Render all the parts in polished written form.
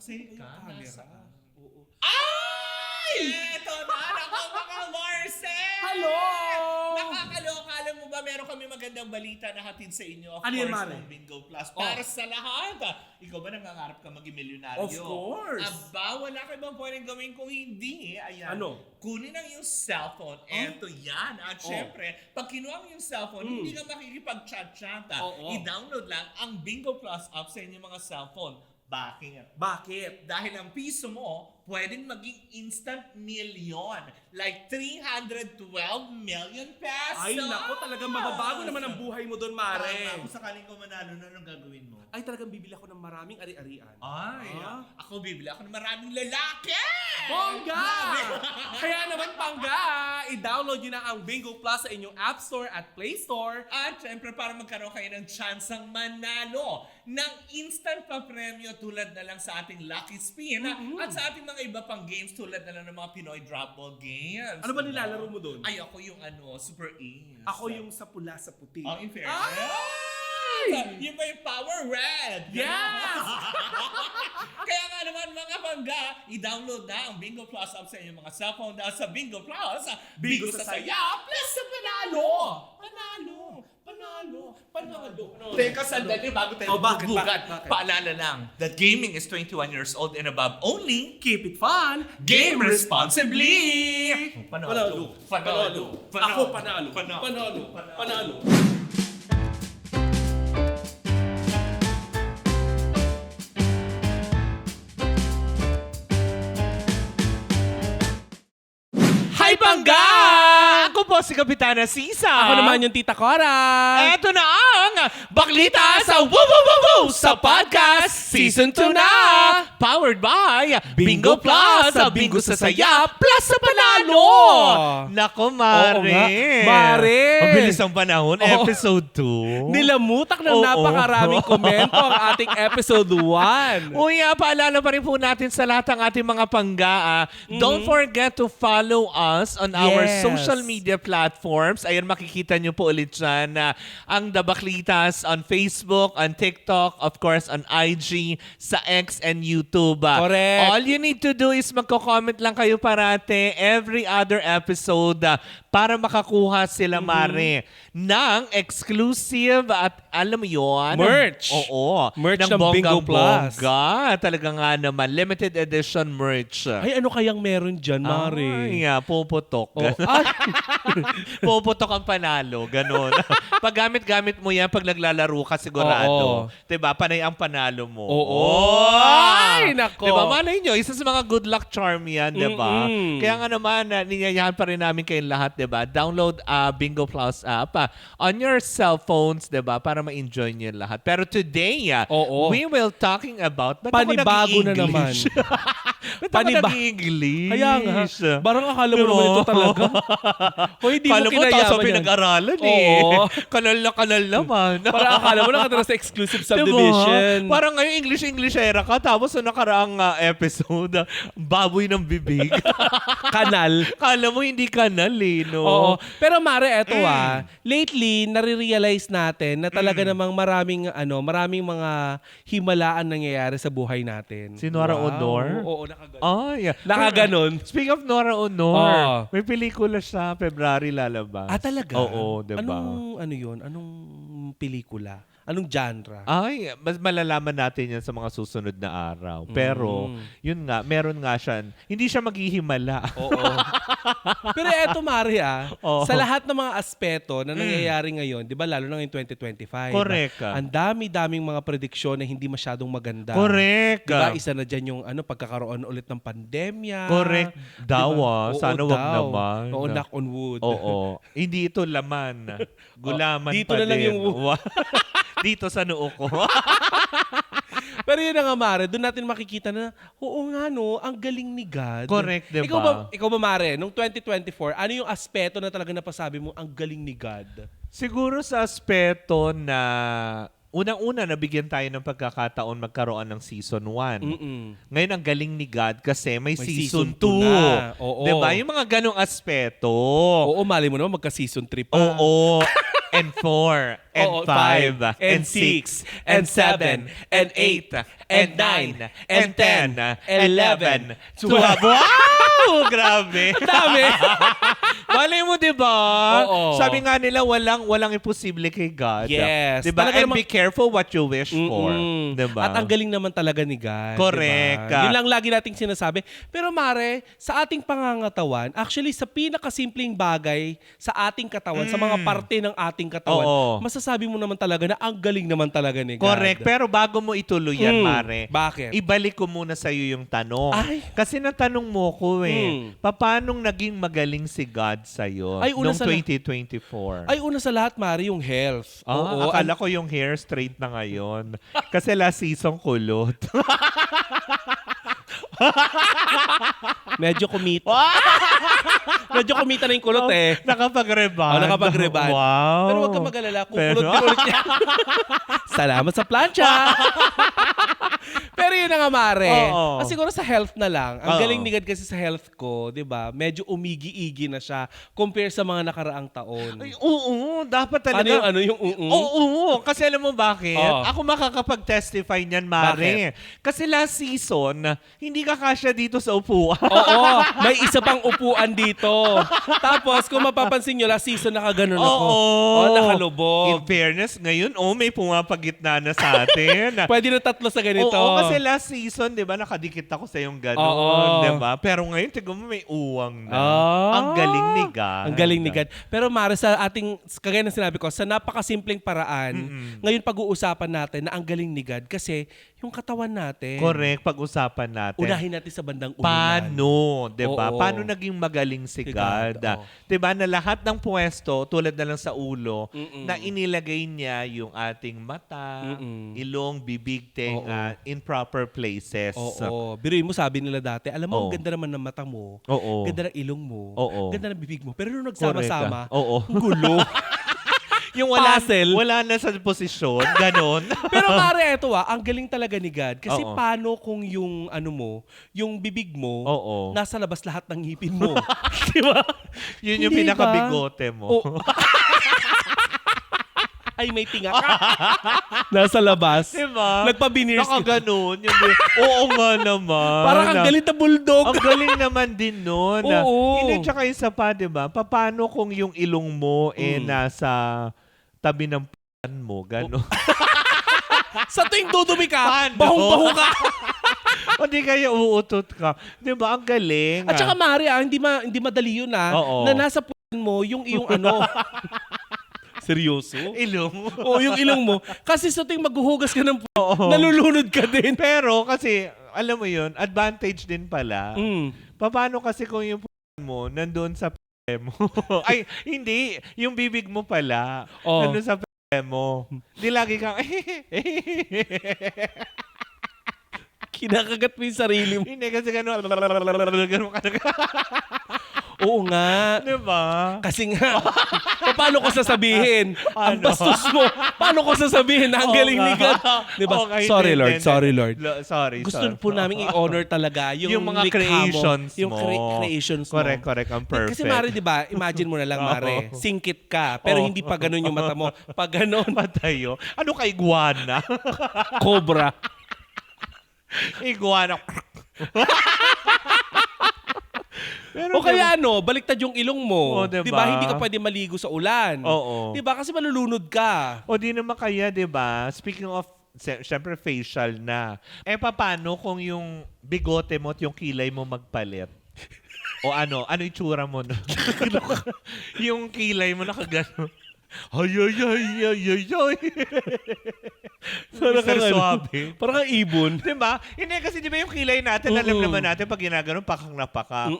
Safe ka? Camera. Nasaan? Oo. Ay! Eto na! Naku, mga Marcel! Hello! Nakakaloka. Alam mo ba, meron kami magandang balita na hatid sa inyo. Of Ano yan, course, Mare? ng Bingo Plus. Para sa lahat. Ikaw ba nangangarap ka maging milyonaryo? Of course. Aba, wala ka ibang pwedeng gawin kung hindi. Ayan. Ano? Kunin ang iyong cellphone. Eto yan. At syempre, pag kinuha mo yung cellphone, hindi ka makikipag-chat-chat. Oo. I-download lang ang Bingo Plus app sa inyong mga cellphone. Bakit? Bakit? Dahil ang piso mo, pwedeng maging instant million. Like 312 million pesos. Ay, naku, talagang mababago naman ang buhay mo doon, Mare. Tama. Kung sakaling ko manalo, anong gagawin mo? Ay, talagang bibili ako ng maraming ari-arian. Ay, Ah. ako bibili ako ng maraming lalaki! Bongga! Kaya naman, Pangga, i-download nyo na ang Bingo Plus sa inyong App Store at Play Store. At syempre, para magkaroon kayo ng tsansang manalo ng instant pa-premyo tulad na lang sa ating Lucky Spin at sa ating mga iba pang games tulad na lang ng mga Pinoy Drop Ball games. Ano ba nilalaro mo doon? Ay, ako yung Super Ace. Ako yung sa pula sa puti. Oh, in fairness. Ay! Yung may power red. Yes! Kaya nga naman mga pangga, i-download na ang Bingo Plus app sa inyong mga cellphone dahil sa Bingo Plus, Bingo sa saya, plus sa panalo! Panalo! Panalo! Panalo! Teka, sandali bago tayo bakit? magbubugat. Bakit? Paalala lang that gaming is 21 years old and above only. Keep it fun! Game responsibly! Panalo! Panalo! Ako panalo! Panalo! Panalo! Hi, Pangga! Ako po si Kapitana Sisa. Ako naman yung Tita Cora! Eto na ang Baklita sa Woo Woo Woo Woo sa podcast Season 2 na! Powered by Bingo Plus, sa Bingo sa Saya, plus sa Panalo! Nako, Mare! Oo nga. Mare! Mabilis ang panahon, Oo. episode 2. Nilamutak ng Oo. napakaraming komento ang ating episode 1. Uy, paalala pa rin po natin sa lahat ng ating mga pangga. Don't forget to follow us on our Yes. social media platforms. Ayan, makikita nyo po ulit dyan ang The Baklitas on Facebook, on TikTok, of course, on IG, sa X and YouTube. Correct. All you need to do is magko-comment lang kayo parate every other episode para makakuha sila, Mare, ng exclusive at alam mo yun? Merch. Oo. Merch ng Bingo Plus. Bongga. Talaga nga naman. Limited edition merch. Ay, ano kayang meron dyan, Mare? Ay, puputok. Oh. Ay, Puputok ang panalo. Ganon. Pag gamit-gamit mo yan, pag naglalaro ka sigurado. Oo. Diba? Panay ang panalo mo. Oo. Ay, nako. Diba? Malay nyo, isa sa mga good luck charm yan, diba? Mm-mm. Kaya nga naman, ninyayahan pa rin namin kayong lahat, diba? Download Bingo Plus app on your cell phones, diba? Para ma-enjoy nyo lahat. Pero today, Oo. we will talking about... Ba't Panibago na naman. Ba't ako nag-English? Kaya nga, parang akala mo naman ito talaga. Hoy, hindi Kala mo mo, taas kinayaman ang yan. pinag-aralan eh. Oo. Kanal naman. Parang akala mo nakatira sa exclusive subdivision. Diba? Parang ngayon English era ka, tapos sa nakaraang episode, baboy ng bibig. Kanal. Kala mo hindi kanal eh, no? Oo. Pero Mare, eto lately, nare-realize natin na talaga namang maraming mga himalaan nangyayari sa buhay natin. Si Nora Honor? Oo, nakaganon. Ay, Nakaganon. Speak of Nora Honor, Oo. may pelikula siya, February lalabas. Ah, talaga? Oo, diba? Anong pelikula? Anong genre? Ay, mas malalaman natin yan sa mga susunod na araw. Pero, yun nga, meron nga siya, hindi siya maghihimala. Oo. Pero eto, Mare, Oo. sa lahat ng mga aspeto na nangyayari ngayon, di ba, lalo na ngayong 2025, Correct. ang dami-daming mga prediksyon na hindi masyadong maganda. Correct. Di ba, isa na dyan yung pagkakaroon ulit ng pandemya. Correct. Daw, Oo, sana wag daw. naman. Oo, knock on wood. Oo. Hindi ito laman. Gulaman Dito pa na lang din. yung wood. Dito sa noo ko. Pero yun na nga, Mare, doon natin makikita na, oo nga no, ang galing ni God. Correct, diba? Ikaw ba, Mare, nung 2024, ano yung aspeto na talaga napasabi mo, ang galing ni God? Siguro sa aspeto na unang-una nabigyan tayo ng pagkakataon magkaroon ng season 1. Ngayon ang galing ni God kasi may season 2. na. Oo. Diba? Yung mga ganong aspeto. Oo, mali mo naman, magka-season 3 pa. Oo. and 4, and Oo, 5, and 6, and 7, and 8, and 9, and 10, 11, 12. Wow! Grabe. Dami. Malay mo, di ba? Oo. Sabi nga nila, walang imposible kay God. Yes. Di ba? Talaga And namang- be careful what you wish for. Mm-mm. Di ba? At ang galing naman talaga ni God. Correct. Diba? Yun lang lagi nating sinasabi. Pero Mare, sa ating pangangatawan, actually sa pinakasimpleng bagay sa ating katawan, sa mga parte ng ating katawan, Oo. masasabi mo naman talaga na ang galing naman talaga ni God. Correct. Pero bago mo ituloy yan, Mare, Bakit? ibalik ko muna sa iyo yung tanong. Ay. Kasi natanong mo ko Mm. paanong naging magaling si God sa'yo Ay, una noong sa 2024? Ay, una sa lahat, Mare, yung health. Oo. Akala ko yung hair straight na ngayon. Kasi last season kulot. Medyo kumita. Medyo kumita na yung kulot eh. Nakapag-reband. Nakapag-reband. Wow. Pero wag ka mag-alala. Kung Pero- kulot din ulit yan. Salamat sa plancha. Pero yun na nga, Mare. Oo. Siguro sa health na lang. Ang Oo. galing ni God kasi sa health ko, di ba? Medyo umigi-igi na siya compare sa mga nakaraang taon. Ay, oo, dapat talaga. Yung ung-ung? Oo, kasi alam mo bakit? Oo. Ako makakapag-testify niyan, Mare. Kasi last season, hindi ka kasya dito sa upuan. Oo, may isa pang upuan dito. Tapos, kung mapapansin nyo, last season nakaganon ako. Oo. Nakalubog. In fairness, ngayon, may pumapagitna na sa atin. Pwede na tatlo sa ganito. Oo, kasi last season, di ba, nakadikit ako sa yung gano'n, Oo. di ba? Pero ngayon, tignan mo, may uwang na. Ah. Ang galing ni God. Ang galing ni God. Pero Mare, sa ating, kagaya ng sinabi ko, sa napakasimpleng paraan, ngayon pag-uusapan natin na ang galing ni God kasi yung katawan natin. Correct, pag-usapan natin. Unahin natin sa bandang ununan. Paano, 'di ba? Oo. Paano naging magaling si Si God? God, oo. 'Di ba na lahat ng pwesto tulad na lang sa ulo Mm-mm. na inilagay niya yung ating mata, Mm-mm. ilong, bibig, tenga in proper places. Oo. Biruin mo, sabi nila dati, alam mo, Oo. ang ganda naman ng mata mo. Oo. Ganda ng ilong mo. Oo. Ganda ng bibig mo. Pero nung Correct nagsama-sama, ka. Oo. ang gulo. Yung wala, Puzzle. wala na sa posisyon, ganon. Pero Mare, eto ang galing talaga ni God. Kasi Oo. paano kung yung ano mo, yung bibig mo, Oo. nasa labas lahat ng ngipin mo. Di ba? Yun yung Hindi ba? pinakabigote mo. Oo. Ay, may tinga. Nasa labas. Diba? Nagpa-veneers. Nakaganon. Oo nga naman. Parang ang galit na bulldog. Ang galing naman din nun. Oo. Hindi, tsaka isa pa, di ba? Paano kung yung ilong mo nasa tabi ng p***an mo, gano'n? Sa tuwing dudumi ka, Paano? bahong-baho ka. O di kaya uutot ka. Di ba? Ang galing. At saka Mari, hindi madali yun Oo. na nasa p***an mo yung iyong ano. Seryoso? ilong. Oo, yung ilong mo. Kasi sa tuwing maghuhugas ka ng nalulunod ka din. Pero kasi, alam mo yun, advantage din pala. Mm. Paano kasi kung yung p***an mo nandun sa p*** mo? Ay, hindi. Yung bibig mo pala. Oh. Nandun sa p*** mo. Di lagi kang, Kinakagat mo yung sarili mo. hindi kasi gano'n, gano'n ka na. Oo nga. Diba? Kasi nga, paano ko sasabihin? Ang Ano? bastos mo. Paano ko sasabihin na ang galing ni God? Diba? Okay, Sorry, hindi, Lord. hindi. Sorry, Lord. Sorry. Gusto po namin i-honor talaga yung mga likha mo, creations yung mo. creations mo. Correct. Ang perfect. Kasi Mare, di ba, imagine mo na lang, Mare, singkit ka, pero hindi pa ganun yung mata mo. Pag ganun, Patayo. Ano ka, iguana? cobra. Iguana. O Pero kaya ano, baliktad yung ilong mo. Oo, diba? Di ba? Hindi ka pwede maligo sa ulan. Oo. Di ba? Kasi malulunod ka. O di naman kaya, di ba? Speaking of, syempre facial na. Paano kung yung bigote mo at yung kilay mo magpalit? O ano yung tsura mo? Yung kilay mo nakagano. Ay. Parang Mr. kang ano, Suabe. Parang kang ibon. Diba? Hindi kasi di ba yung kilay natin, alam naman natin pag ginaganon, pakang napaka.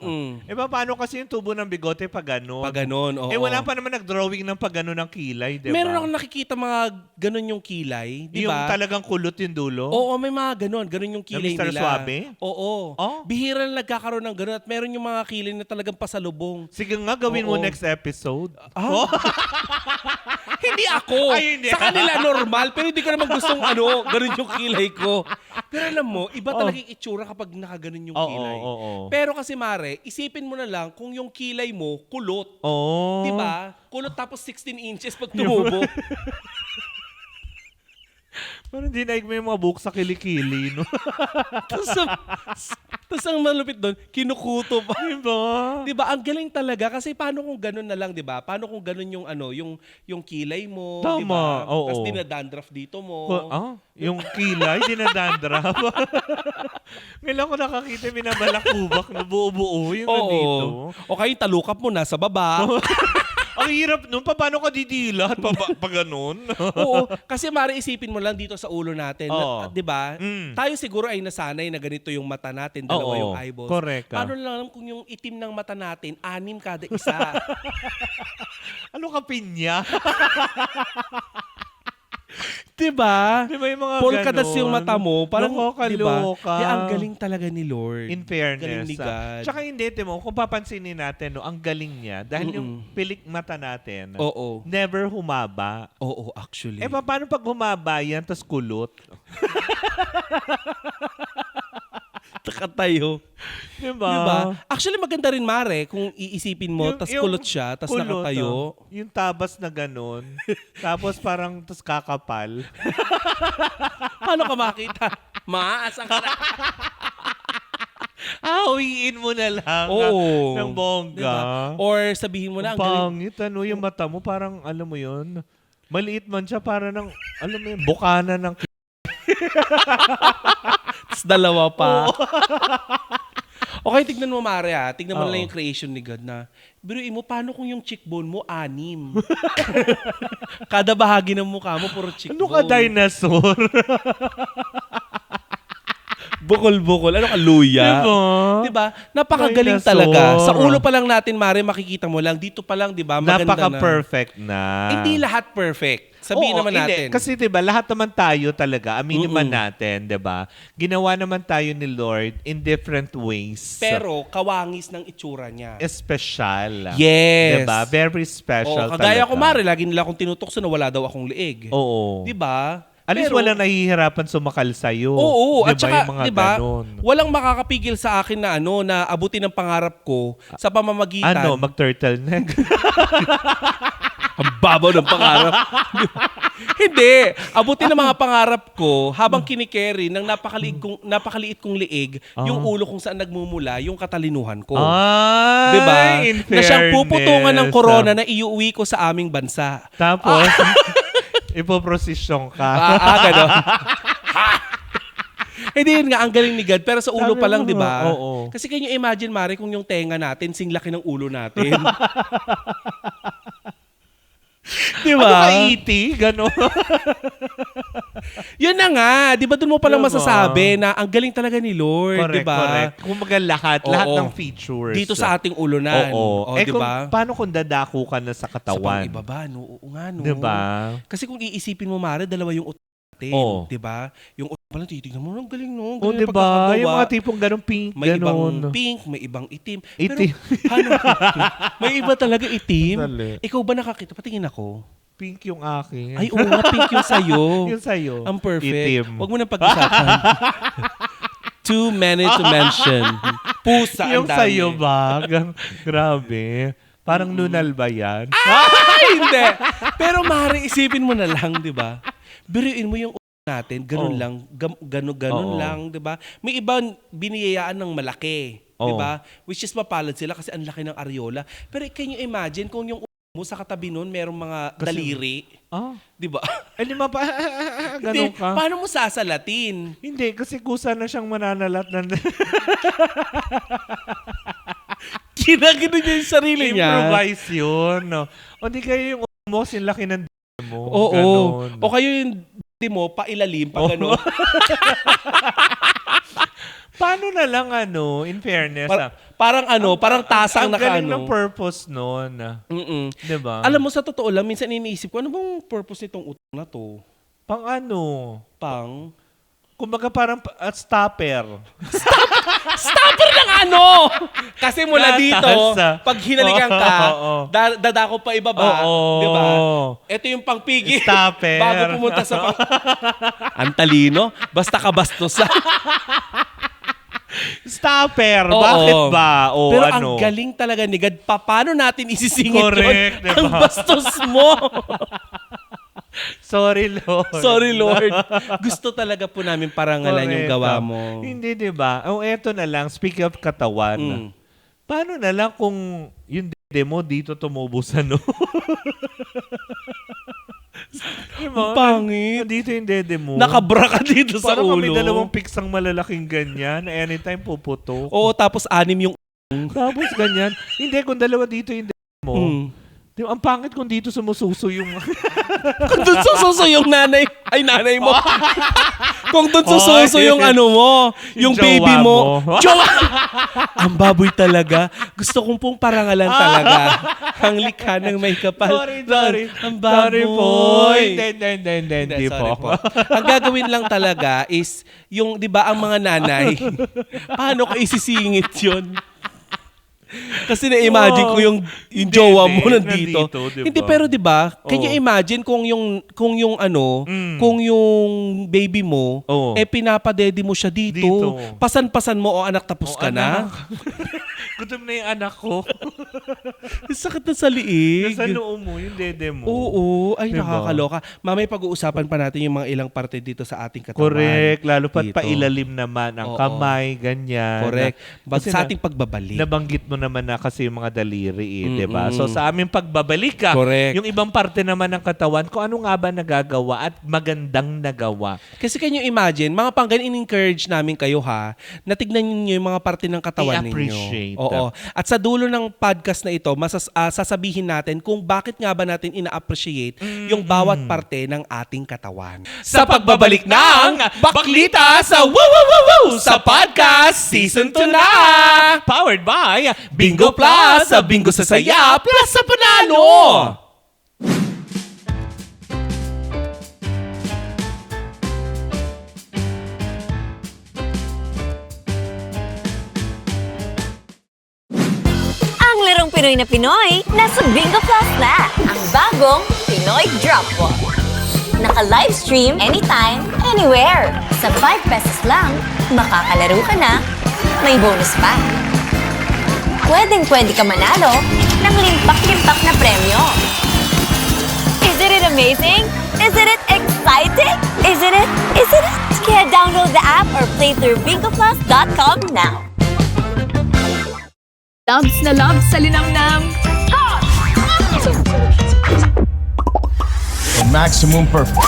Paano kasi yung tubo ng bigote pag ganon? Pag ganon, oo. Wala pa naman nag-drawing ng pag ganon ng kilay, diba? Meron akong nakikita mga ganon yung kilay. Di Yung ba? talagang kulot yung dulo? Oo, may mga ganon. Ganon yung kilay Mr. nila. Suabe? Oo. Oh. Bihira na nagkakaroon ng ganon. At meron yung mga kilay na talagang pasalubong. Sige nga, gawin mo Oo. next episode. Ah. Hindi ako. Ay, hindi. Sa kanila normal, pero hindi ko naman gustong ganun yung kilay ko. Pero alam mo, iba talaga yung itsura kapag nakaganon yung kilay. Oo. Pero kasi Mare, isipin mo na lang kung yung kilay mo kulot. Oo. Di ba? Kulot tapos 16 inches pag tumubo. Parang hindi naig mo yung mga buhok sa kilikili, no? Tapos ang malupit doon, kinukuto pa. Diba? Di ba? Ang galing talaga kasi paano kung ganun na lang, di ba? Paano kung ganun yung yung kilay mo, di Tama, ba? oo. Tapos dinadandruff dito mo. Yung kilay, dinadandra. Ngayon ko nakakita, binabalakubak na buo-buo yung nandito. O kaya yung talukap mo nasa baba. Ang hirap nun. Paano ka didilat? Pa ganun? Oo, kasi Mare, isipin mo lang dito sa ulo natin, Oo. 'di ba? Mm. Tayo siguro ay nasanay na ganito yung mata natin, dalawa Oo, yung eyeballs. correct ka. Paano lang kung yung itim ng mata natin, 6 kada isa? Ano ka, pinya? 'Di ba? Di ba yung mga Polkadas ganun? yung mata mo, parang 'di ba? Nakakaloka. Kaya ang galing talaga ni Lord. In fairness. Galing ni God. Tsaka hindi, mo, kung papansinin natin, no, ang galing niya, dahil yung pilik mata natin, Oo. never humaba. Oo, actually. Paano pag humaba yan, tas kulot? Nakatayo. Diba? Diba? Actually, maganda rin, Mare, kung iisipin mo, tas kulot siya, tas kulot, nakatayo. Yung tabas na ganun. Tapos parang, tas kakapal. Paano ka makita? Maaasang ka na. Hawiin mo na lang Oo. ng bongga. Diba? Or sabihin mo na, ang Ang galing. pangit, yung mata mo, parang, alam mo yun, maliit man siya, para ng, alam mo yun, bukana ng Tas dalawa pa. Okay, tignan mo, Mare, tignan mo Oo. lang yung creation ni God na, biruin mo, paano kung yung cheekbone mo, 6? Kada bahagi ng mukha mo, puro cheekbone. Ano ka, dinosaur? Bukol-bukol. Ano ka, luya? Diba? Diba? Napakagaling Dinosaur. talaga. Sa ulo pa lang natin, Mare, makikita mo lang. Dito pa lang, diba? Maganda Napaka-perfect na. Hindi lahat perfect. Sabihin Oo, naman hindi. natin. Kasi 'di ba, lahat naman tayo talaga, aminin man natin, 'di ba? Ginawa naman tayo ni Lord in different ways. Pero kawangis ng itsura niya. Special. Yes. 'Di ba? Very special kagaya talaga. ko, Mare, lagi nila akong tinutokso na wala daw akong liig. Oo. Diba? At least Pero- walang nahihirapan sumakal sa'yo. Oo, Di at ba, saka, yung mga 'di ba? ganun? Walang makakapigil sa akin na na abutin ang pangarap ko sa pamamagitan. Mag-turtleneck? Ang babaw ng pangarap. Hindi. Abutin ang mga pangarap ko habang kinikerry ng napakaliit kong liig, yung ulo kung saan nagmumula, yung katalinuhan ko. Ay, Diba? in Na siyang puputungan ng fairness. corona na iuwi ko sa aming bansa. Tapos, ipoprosesyon ka. Gano'n. Hindi yun nga, ang galing ni God. Pero sa ulo Sabi pa lang, mo, di ba? oo. Kasi can you imagine, Mare, kung yung tenga natin, sing laki ng ulo natin. Di Ano ba? ka, E.T.? Gano'n. Yun na nga. Di ba doon mo palang Diba? masasabi na ang galing talaga ni Lord, di Correct, ba? correct. Kumbaga lahat Oo. ng features. Dito sa ating ulunan. Oo. O, di Kung, ba? paano kung dadako ka na sa Sa katawan? pang-ibaba, no? Oo nga, no? Di ba? Kasi kung iisipin mo, Mare, dalawa yung utak natin. Oo. Di ba? Yung utak pala, titignan mo, ang galing, no? Ang O, galing di ng ba? pagkakagawa. Yung mga tipong ganong pink, May ibang ganon. pink, may ibang itim. Itim. Pero, ano, may iba talaga itim. Dali. Ikaw ba nakakita? Patingin ako. Pink yung akin. Ay, oo nga, pink yung sa'yo. yung sa'yo. Ang perfect. Itim. Huwag mo nang pag-usapan. Too many to mention. Pusa ang Yung dami. sa'yo ba? Grabe. Parang nunal ba yan? Ay, hindi. Pero Mare, isipin mo na lang, di ba? Biruin mo yung natin, ganun Oo. lang, ganun Oo. lang, di ba? May iba biniyayaan ng malaki, di Oo. ba? Which is mapalad sila kasi ang laki ng areola. Pero can you imagine kung yung mo sa katabi nun merong mga daliri, Ah. di ba? Hindi pa. Hindi, Ganon ka? paano mo sasalatin? Hindi, kasi kusa na siyang mananalat ng Ginagano niya yung sarili niya. improvise yun. No? O di kayo yung mo, sinlaki ng mo. Oo. Ganon. O kayo yung di mo, pailalim, pa Oo. gano'n. Paano na lang in fairness, Parang tasang ang galing naka ng purpose nun. Mm-mm. Diba? Alam mo, sa totoo lang, minsan iniisip ko, ano bang purpose nitong utang na to? Pang ano? Pang Kumbaga parang stopper. Stopper ng ano? Kasi mula dito, Taas, pag hinalikan ka, Oo. dadako pa ibaba. Oo. Di ba? Ito yung pangpigil. Stopper. Bago pumunta sa Ang talino. Basta kabastusan. Stopper. Oo. Bakit ba? O Pero ano? ang galing talaga ni God. Paano natin isisingit Correct, yun? diba? Ang bastos mo. Sorry, Lord. Sorry, Lord. Gusto talaga po namin parangalan yung Correct. gawa mo. Hindi, di ba? O eto na lang, speaking of katawan, paano na lang kung yung dede mo dito tumubo sa no? Ang pangit. Dito yung dede mo. Nakabra ka dito sa Parang ulo. kami dalawang piksang malalaking ganyan na anytime puputo. Oo, tapos 6 yung... Tapos ganyan. Hindi, kung dalawa dito yung dede mo. Di ba, ang pangit kung dito sumususo yung... Kung doon sususo yung nanay mo. Kung doon sususo yung ano mo, yung Yung baby jowa mo. mo. Jowa! Ang baboy talaga. Gusto kong pong parangalan talaga. Ang likha ng may kapal. Sorry. Ang Sorry po. baboy. Hindi Sorry po. Ang gagawin lang talaga is, yung, di ba, ang mga nanay, paano ko isisingit yun? Kasi na-imagine ko yung jowa mo nandito. diba? Hindi, pero 'di ba? Can you imagine kung yung baby mo pinapadede mo siya dito. Pasan-pasan mo anak tapos ka na. Gutom na yung anak ko. Sakit na sa liig. Nasa noo mo, yung dede mo. Oo, ay Diba? nakakaloka. Mamaya pag-uusapan pa natin yung mga ilang parte dito sa ating katawan. Correct. Lalo pat Dito. pailalim naman ang Oo. kamay, ganyan. Correct. Kasi Sa ating pagbabalik. nabanggit mo naman na kasi yung mga daliri, di ba? Mm-mm. So sa aming pagbabalik Correct. yung ibang parte naman ng katawan, kung ano nga ba nagagawa at magandang nagawa. Kasi can you imagine, mga panggan, in-encourage namin kayo ha, na tignan niyo yung mga parte ng katawan I-appreciate. ninyo. Oo. At sa dulo ng podcast na ito, sasabihin natin kung bakit nga ba natin ina-appreciate yung bawat parte ng ating katawan. Sa pagbabalik ng Baklita sa Woo Woo Woo Woo sa podcast Season 2 na! Powered by Bingo Plus! Sa Bingo sa Saya Plus sa Panalo! Ang larong Pinoy na Pinoy, nasa Bingo Plus na! Ang bagong Pinoy Drop Ball. Naka-livestream anytime, anywhere. Sa 5 pesos lang, makakalaro ka na, may bonus pa. Pwedeng-pwede ka manalo ng limpak-limpak na premyo. Isn't it amazing? Isn't it exciting? Isn't it? Kaya download the app or play through bingoplus.com now. Loves na loves sa linamnam. Maximum perfect.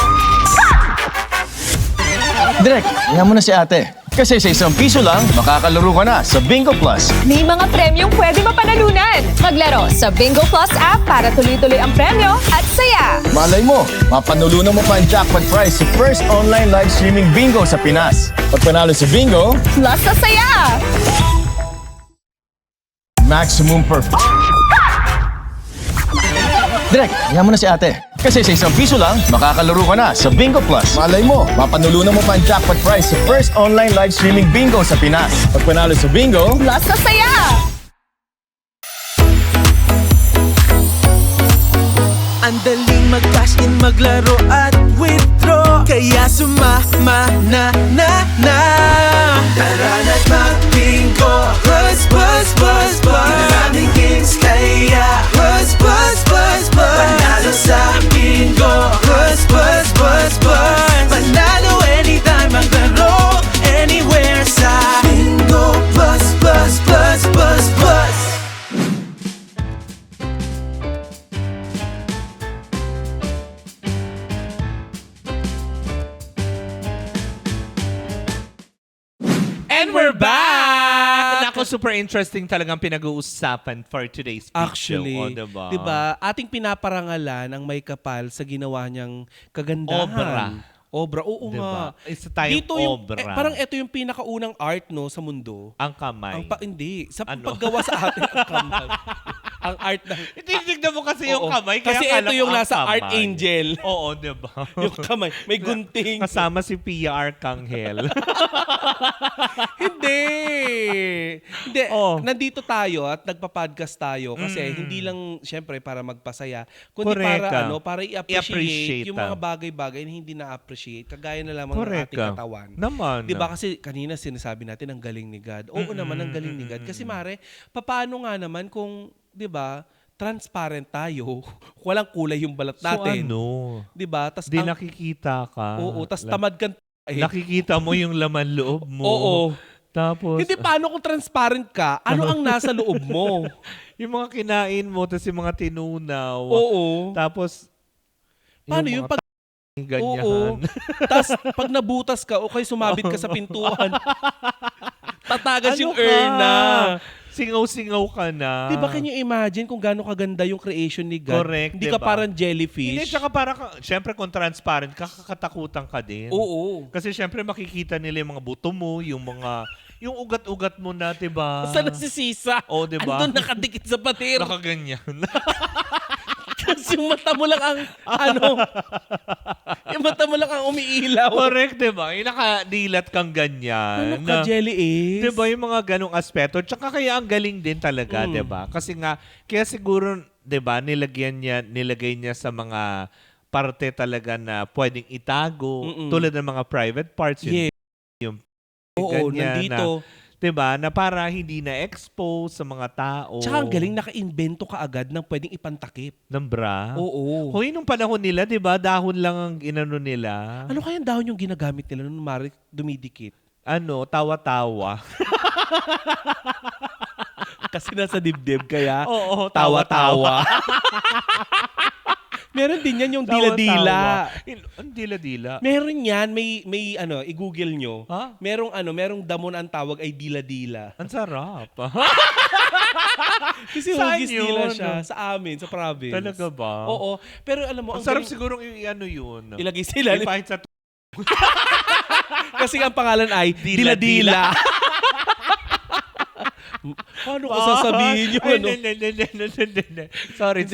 Direk, iyan mo na si ate. Kasi sa ₱1 lang, makakalaro ka na sa Bingo Plus. May mga premyong pwede mapanalunan. Maglaro sa Bingo Plus app para tuloy-tuloy ang premyo at saya. Malay mo, mapanulunan mo pa ang jackpot prize sa first online live streaming bingo sa Pinas. Pag panalo sa bingo, Plus sa saya. maximum perfect. Direk, iyan mo na si ate. Kasi sa ₱1 lang, makakalaro ka na sa Bingo Plus. Malay mo, mapanulunan mo pa ang jackpot prize sa first online live streaming bingo sa Pinas. Pag panalo sa bingo, Plus sa saya. Ang daling mag-cash in, maglaro at withdraw. Kaya sumama na. Tara na't mag-bingo. Buzz. Maraming games kaya buzz. Panalo sa bingo. Buzz. Panalo anytime, maglaro anywhere sa Bingo Plus. And we're back! Nako, super interesting talagang pinag-uusapan for today's video. Actually, Oh, diba? 'di ba? Ating pinaparangalan ang may kapal sa ginawa niyang kagandahan. Obra. Oo Diba? nga. Isa tayong Dito obra. parang ito yung pinakaunang art no sa mundo. Ang kamay. Hindi. Sa Ano? paggawa sa atin ang kamay. Ang art ng... Ititignan mo kasi yung Oo. kamay. Kaya Kasi akala ito ko yung ang nasa kamay. Archangel. Oo, di ba? Yung kamay. May gunting. Kasama si Pia Arcangel. Hindi. Hindi. Oh. Nandito tayo at nagpa-podcast tayo kasi hindi lang syempre para magpasaya, kundi Correct para ka. para i-appreciate I-appreciate yung mga bagay-bagay na hindi na-appreciate kagaya na lamang ng Correct ating ka. katawan. Naman. 'Di ba kasi kanina sinasabi natin ang galing ni God. Oo naman ang galing ni God kasi mare, papaano nga naman kung 'di ba transparent tayo, walang kulay yung balat natin. So ano? 'Di ba? Tas Di nakikita ka. Oo, tas tamad kan Nakikita mo yung laman loob mo. Oo. Tapos, Hindi, paano kung transparent ka? Ano ang nasa loob mo? yung mga kinain mo, tapos yung mga tinunaw. Oo. Tapos, Paano yung mga pag... ganyan. Oo. Tapos, pag nabutas ka o kaya sumabit ka sa pintuan, tatagas Ano yung ka? urna. Singaw-singaw ka na. Di ba, can you imagine kung gaano kaganda yung creation ni God? Correct, Hindi ka diba? parang jellyfish. Hindi, tsaka para ka, syempre kung transparent ka, kakatakutan ka din. Oo. Kasi syempre makikita nila yung mga buto mo, yung ugat-ugat mo na, diba? Basta nasisisa. Oo, diba? Andun nakadikit sa patir. Nakaganyan. Tapos yung mata mo lang ang, yung mata mo lang ang umiilaw. Correct, diba? Yung nakadilat kang ganyan. Ano ka, jelly is? Diba yung mga ganong aspeto? Tsaka kaya ang galing din talaga, diba? Kasi nga, kaya siguro, diba, nilagay niya sa mga parte talaga na pwedeng itago. Tulad ng mga private parts. Yeah. Yung Oo, ganyan nandito. Na, diba, na para hindi na-expose sa mga tao. Tsaka ang galing naka-invento ka agad ng pwedeng ipantakip. Ng bra. Oo. Hoy, nung panahon nila, diba, dahon lang ang inano nila. Ano kayang dahon yung ginagamit nila nung Mari dumidikit? Ano, tawa-tawa. Kasi nasa dibdib kaya Oo, tawa-tawa. Meron din yan yung dila-dila. Ang dila-dila? Meron yan, may i-google nyo. Ha? Merong damo na ang tawag ay dila-dila. Ang sarap. Kasi Saan hugis yun? nila siya sa amin, sa province. Talaga ba? Oo. Pero alam mo, Ang ang sarap galing- sigurong i-ano yun. ilagay sila. Ipahit sa Kasi ang pangalan ay Dila-dila. dila-dila. Paano ko sasabihin yun? Ay, Ano? hindi. Sorry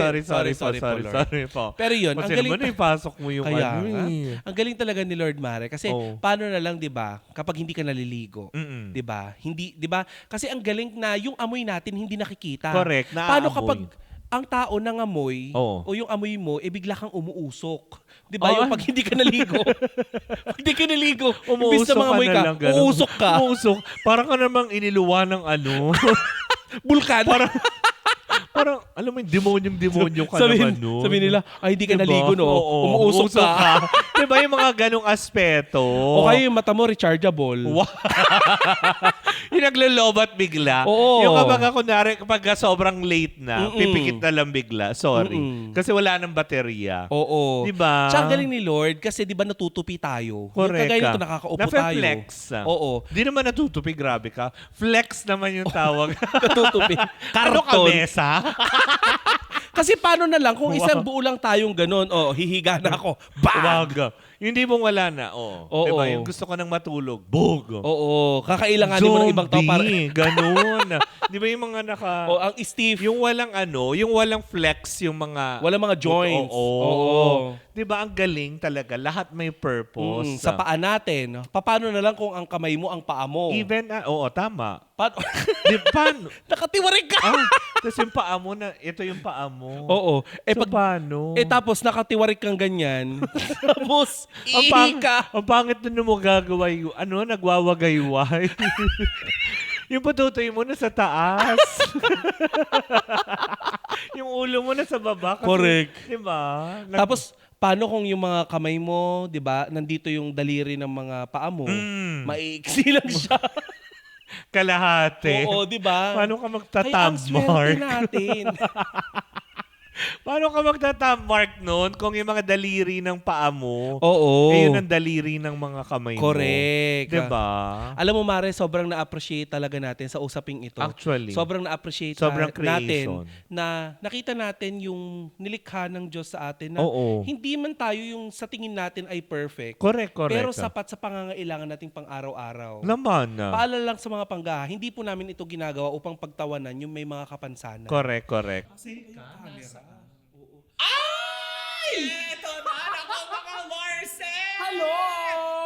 po. Pero yun, ang Kasi galing. naman ipasok mo yung Kaya ano nga. eh. Ang galing talaga ni Lord Mare kasi Oo. paano na lang 'di ba kapag hindi ka naliligo, Mm-mm. 'di ba? Hindi 'di ba? Kasi ang galing na yung amoy natin hindi nakikita. Correct, Paano naaamoy. kapag ang tao nangamoy Oo. o yung amoy mo bigla kang umuusok. 'Di ba? Oo. Yung pag hindi ka naligo. Pag hindi ka naligo, imbis na Umuusok mangamoy na ka, lang, ganun. uusok ka. Umuusok. Parang ka namang iniluwa ng ano. Bulkan. Parang, alam mo yung demonyo ka naman nun. Sabi nila, ay hindi ka Diba? naligo no. Oo, Umuusok ka. Diba yung mga ganong aspeto? O kaya yung mata mo rechargeable. Wow. Yung naglo-lobat bigla. Oo. Yung kapag sobrang late na, pipikit na lang bigla. Sorry. Mm-mm. Kasi wala nang baterya. Oo. Diba? Tsaka galing ni Lord kasi di ba natutupi tayo. Correct Yung kagaya ka. nito nakakaupo tayo. Nafe-flex. Oo. Di naman natutupi, grabe ka. Flex naman yung tawag. Natutupi. Ano ka, Karton. mesa? Kasi paano na lang kung isang buo lang tayong ganun, hihiga na ako. Bag! Umaga. Yung di mong wala na. Oo. Diba? Yung gusto ko nang matulog. Bog. Oo. Kakailanganin mo ng ibang tao para... Ganun. Di ba yung mga O, ang stiff. yung walang flex, yung mga... Walang mga joints. Oo. Di ba ang galing talaga? Lahat may purpose. Sa paa natin. Paano na lang kung ang kamay mo ang paa mo? Even, oo, tama. Di paano? Nakatiwarig ka! Tapos yung paa mo, ito yung paa mo. Oo. So, paano? Tapos nakatiwarig kang ganyan. Tapos, Ang ihi ka. Ang pangit na mo gagawa yung, nagwawagayway. Yung patutoy mo na sa taas. Yung ulo mo na sa baba. Kasi, Correct. Diba? Tapos, paano kung yung mga kamay mo, di ba, nandito yung daliri ng mga paa mo, maiiksi lang siya. Kalahati. Oo, di ba? Paano ka Kaya ang swerte magtatamar? natin. Paano ka magtatammark nun kung yung mga daliri ng paa mo, Oo. yun ang daliri ng mga kamay mo? Correct. Diba? Alam mo, Mare, sobrang na-appreciate talaga natin sa usaping ito. Actually. Sobrang na-appreciate Sobrang natin creation. na nakita natin yung nilikha ng Diyos sa atin na Oo. hindi man tayo yung sa tingin natin ay perfect. Correct. Pero sapat sa pangangailangan nating pang-araw-araw. Naman na. Paalala lang sa mga panggaha, hindi po namin ito ginagawa upang pagtawanan yung may mga kapansanan. Correct. Kasi Ay! Ito na! Ako mga Marcel! Hello!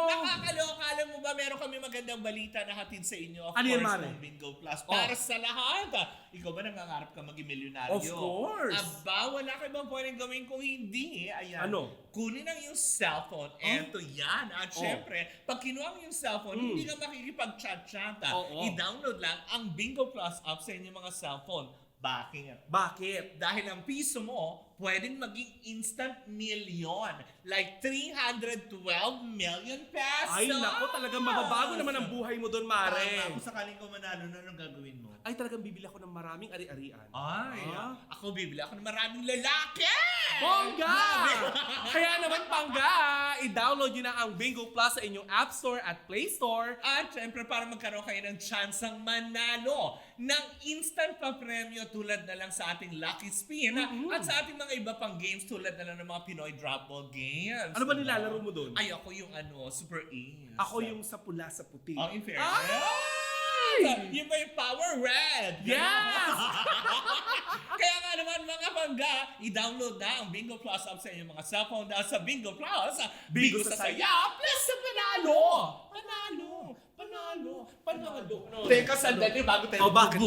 Nakakaloka. Alam mo ba, meron kami magandang balita na hatid sa inyo. Of Ano yan, course, Mare? ng Bingo Plus. Para sa lahat. Ikaw ba nangangarap ka maging milyonaryo? Of course. Aba, wala ka bang pwedeng gawin kung hindi? Ayan. Ano? Kunin ang iyong cellphone. Eto yan. At syempre, pag kinuha mo yung cellphone, hindi ka makikipag-chat-chat. I-download lang ang Bingo Plus app sa inyong mga cellphone. Bakit? Dahil ang piso mo, pwedeng maging instant million. Like 312 million pesos. Ay, nako, talagang mababago naman ang buhay mo doon, Mare. Tama. Kung sakaling ko manalo, anong gagawin mo? Ay, talagang bibili ako ng maraming ari-arian. Ay, ako bibili ako ng maraming lalaki! Bongga! Kaya naman, Pangga, i-download nyo na ang Bingo Plus sa inyong App Store at Play Store. At syempre, para magkaroon kayo ng tsansang manalo ng instant pa-premyo tulad na lang sa ating Lucky Spin at sa ating mga iba pang games tulad na lang ng mga Pinoy Drop Ball games. Ano ba nilalaro mo doon? Ay, ako yung Super Ace. Ako yung sa pula sa puti. Oh, in fairness. Yun ba yung Power Red? Yes! Kaya nga naman mga pangga, i-download na ang Bingo Plus app sa inyong mga cellphone dahil sa Bingo Plus, Bingo sa saya, plus sa panalo! Teka, sandali bago tayo bakit?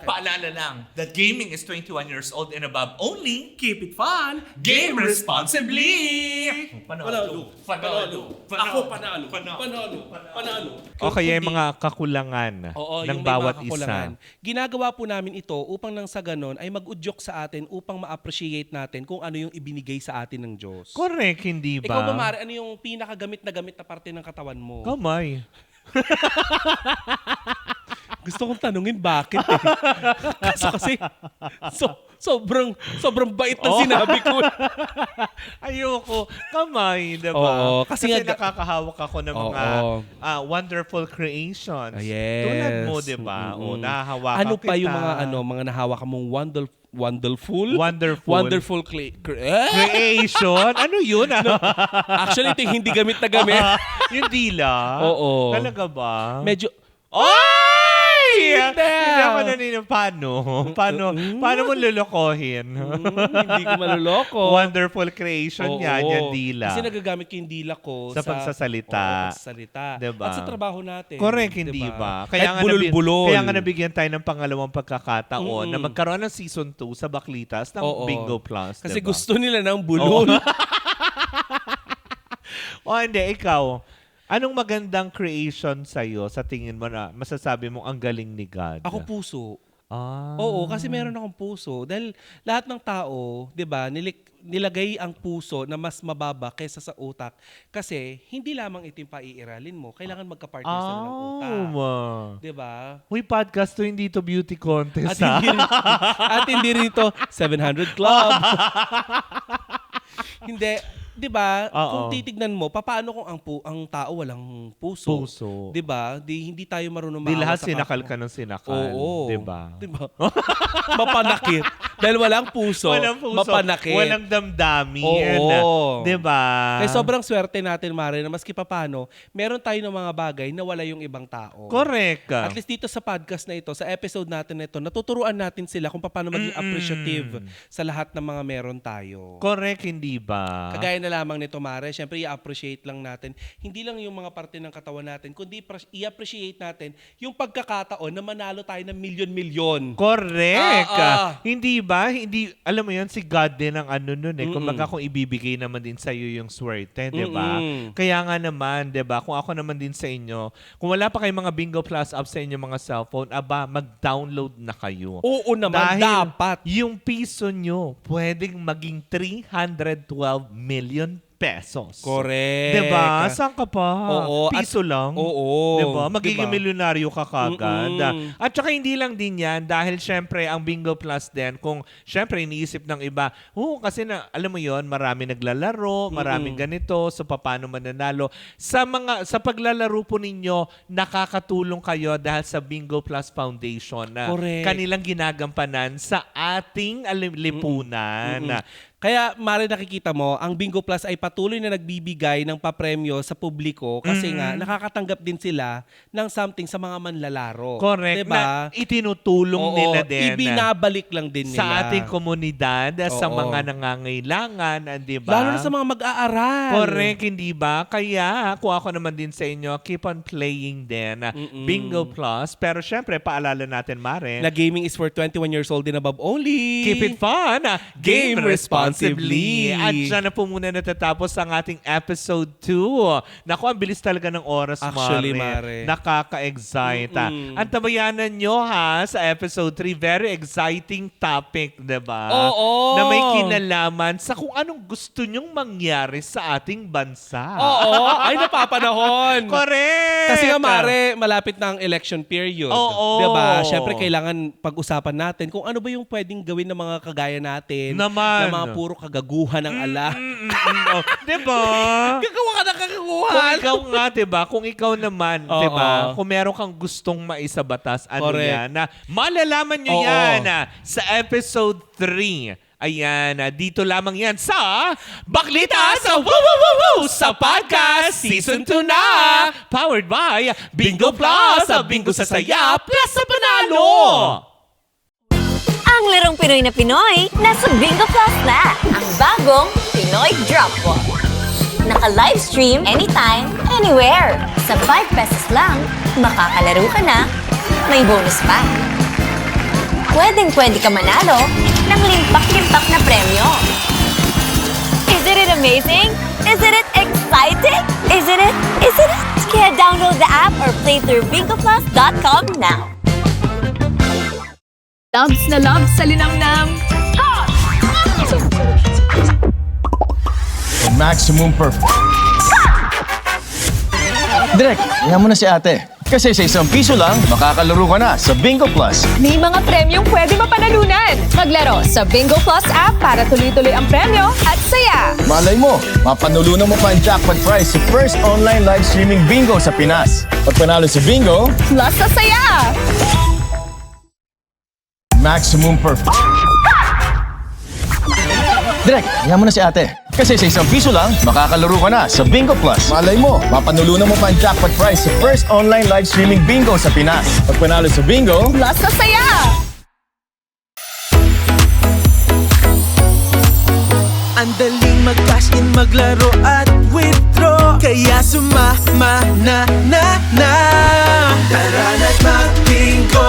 Paalala lang that gaming is 21 years old and above only. Keep it fun! Game responsibly! Panalo. Ako panalo. Panalo. Okay, yung mga kakulangan Oo, ng yung may bawat mga kakulangan. isa. Ginagawa po namin ito upang nang sa ganon ay mag-udyok sa atin upang ma-appreciate natin kung ano yung ibinigay sa atin ng Diyos. Correct, hindi ba? Ikaw ba, Mare, ano yung pinakagamit na parte ng katawan mo? Kamay. Gusto kong tanungin bakit eh. kasi sobrang bait ng sinabi ko. Ayoko. Kamay, diba? Oo, kasi nga- nakakahawak ako ng mga wonderful creations. Yes. Tulad mo, diba? O, nahahawakan Ano pa yung kita. mga nahawakan mong wonderful Creation? Ano yun? Actually, ito yung hindi gamit na gamit. Yung dila? Oo. Talaga ba? Medyo, Hindi ako nanino. Paano mo lulukohin? hindi ko maluloko. Wonderful creation yan, yung dila. Kasi nagagamit ko yung dila ko Sa pagsasalita. pagsasalita. Diba? At sa trabaho natin. Correct, hindi diba? ba? Kahit bulol-bulol. Kaya nga nabigyan tayo ng pangalawang pagkakataon na magkaroon ng season 2 sa Baklitas ng Oo. Bingo Plus. Kasi diba? gusto nila ng bulol. Hindi, ikaw. Anong magandang creation sa'yo sa tingin mo na masasabi mo ang galing ni God? Ako puso. Ah. Oo, kasi meron akong puso. Dahil lahat ng tao, di ba, nilagay ang puso na mas mababa kaysa sa utak. Kasi hindi lamang ito yung paiiralin mo. Kailangan magka-partner sa ng utak. Di ba? Uy, podcast to, hindi to beauty contest. At hindi rin ito 700 Club. Hindi. 'Di ba? Kung titignan mo, paano kung ang tao walang puso? Puso. 'Di ba? Hindi tayo marunong Di maawa lahat sa sinakal kapwa. ka ng sinakal. Oo. Diba? 'Di ba? Mapanakit. Dahil walang puso, Walang puso. mapanakit. Walang damdamin. Oo. Diba? Kaya sobrang swerte natin, Mare, na maski papano, meron tayo ng mga bagay na wala yung ibang tao. Correct. At least dito sa podcast na ito, sa episode natin na ito, natuturuan natin sila kung paano maging appreciative sa lahat ng mga meron tayo. Correct, hindi ba? Kagaya na lamang nito, Mare, syempre i-appreciate lang natin, hindi lang yung mga parte ng katawan natin, kundi i-appreciate natin yung pagkakataon na manalo tayo ng milyon-milyon. Correct. Hindi ba? Hindi, alam mo yan, si God din ang ano nun eh. Kumbaga kung ibibigay naman din sa'yo yung swerte, di ba? Kaya nga naman, di ba? Kung ako naman din sa inyo, kung wala pa kayong mga Bingo Plus app sa inyong mga cellphone, mag-download na kayo. Oo naman, Dahil dapat. yung piso nyo, pwedeng maging 312 million pesos. Correct. Diba? Saan ka pa? Oo. Piso lang. Oo. Diba? Magiging Diba? milyonaryo ka kagad. Mm-mm. At saka hindi lang din yan dahil syempre ang Bingo Plus din, kung syempre iniisip ng iba, kasi na, alam mo yon, marami naglalaro, maraming ganito, so paano mananalo. Sa paglalaro po ninyo, nakakatulong kayo dahil sa Bingo Plus Foundation na Correct. kanilang ginagampanan sa ating lipunan. Kaya, Mare, nakikita mo, ang Bingo Plus ay patuloy na nagbibigay ng papremyo sa publiko kasi nga, nakakatanggap din sila ng something sa mga manlalaro. Correct. Diba? Na itinutulong Oo, nila din. ibinabalik lang din nila. Sa ating komunidad, sa Oo. mga nangangailangan, di ba? Lalo na sa mga mag-aaral. Correct, hindi ba? Kaya, kung ako naman din sa inyo, keep on playing din. Bingo Plus. Pero syempre, paalala natin, Mare, Na gaming is for 21 years old and above only. keep it fun. Game responsibly. At responsibly. dyan na po muna natatapos ang ating episode 2. Naku, ang bilis talaga ng oras, Actually, Mare. Mare. Nakaka-excite. Ang tabayanan nyo sa episode 3, very exciting topic, diba? Oo. Na may kinalaman sa kung anong gusto nyong mangyari sa ating bansa. Oo. Ay, napapanahon. Correct! Kasi nga, Mare, malapit na ang election period. Oo. Diba? Siyempre, kailangan pag-usapan natin kung ano ba yung pwedeng gawin ng mga kagaya natin. Naman. Na mga puro kagaguhan ng ala. Oh, diba? Gagawa ka ng Kung kagaguhan. ikaw nga, diba? Kung ikaw naman, Oo. diba? Kung meron kang gustong maisabatas, ano Correct. yan? Na malalaman nyo Oo. yan sa episode 3. Ayan, dito lamang yan sa Baklita sa Woo Woo Woo Woo sa Podcast Season 2 na! Powered by Bingo Plus! Bingo sa saya, plus sa panalo! Ang larong Pinoy na Pinoy, nasa Bingo Plus na! Ang bagong Pinoy Drop Wall. Naka-livestream anytime, anywhere. Sa 5 pesos lang, makakalaro ka na, may bonus pa. Pwedeng-pwede ka manalo ng limpak-limpak na premyo. Isn't it amazing? Isn't it exciting? Isn't it? Isn't it? Kaya download the app or play through bingoplus.com now. Loves na loves sa linamnam. Maximum Direk, yan mo na si ate. Kasi sa ₱1 lang, makakalaro ka na sa Bingo Plus. May mga premyong pwede mapanalunan. Maglaro sa Bingo Plus app para tuloy-tuloy ang premyo at saya. Malay mo, mapanulunan mo pa ang jackpot prize sa first online live streaming bingo sa Pinas. Pag panalo sa bingo, Plus sa saya. maximum Direk, yan mo na si ate. Kasi sa ₱1 lang, makakalaro ka na sa Bingo Plus. Malay mo, mapanulunan mo pa ang jackpot prize sa first online live streaming bingo sa Pinas. Pag panalo sa bingo, Plus sa saya. Ang daling mag-cash in, maglaro at withdraw. Kaya sumama na. Tara na't mag-bingo.